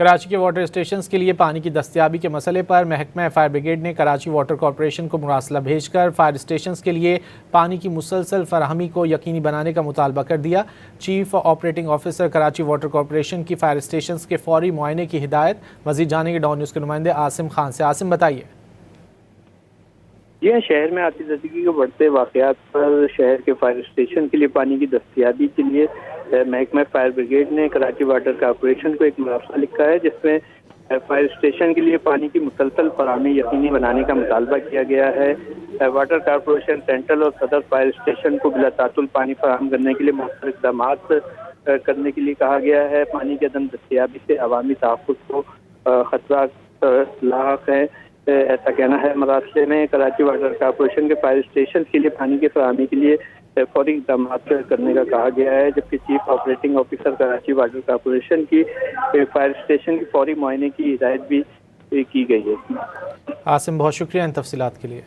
کراچی کے water stations کے لیے پانی کی دستیابی کے مسئلے پر محکمہ فائر بریگیڈ نے کراچی واٹر کارپوریشن کو مراسلہ بھیج کر فائر اسٹیشنز کے لیے پانی کی مسلسل فراہمی کو یقینی بنانے کا مطالبہ کر دیا۔ Chief operating officer Karachi water corporation کی فائر اسٹیشنز کے فوری معائنے کی ہدایت۔ مزید جانیں گے ڈان نیوز کے نمائندے عاصم خان سے۔ عاصم بتائیے۔ جی ہاں، شہر میں آتش زدگی کے بڑھتے واقعات پر شہر کے فائر اسٹیشن کے لیے پانی کی دستیابی کے لیے محکمہ فائر بریگیڈ نے کراچی واٹر کارپوریشن کو ایک مراسلہ لکھا ہے، جس میں فائر اسٹیشن کے لیے پانی کی مسلسل فراہمی یقینی بنانے کا مطالبہ کیا گیا ہے۔ واٹر کارپوریشن سینٹرل اور صدر فائر اسٹیشن کو بلا تعطل پانی فراہم کرنے کے لیے مؤثر اقدامات کرنے کے لیے کہا گیا ہے۔ پانی کی عدم دستیابی سے عوامی تحفظ کو خطرات لاحق ہے، ایسا کہنا ہے مراسلے میں۔ کراچی واٹر کارپوریشن کے فائر اسٹیشن کے لیے پانی کی فراہمی کے لیے فوری اقدامات کرنے کا کہا گیا ہے، جبکہ chief operating officer Karachi water corporation کی فائر اسٹیشن کی فوری معائنے کی ہدایت بھی کی گئی ہے۔ عاصم بہت شکریہ ان تفصیلات کے لیے۔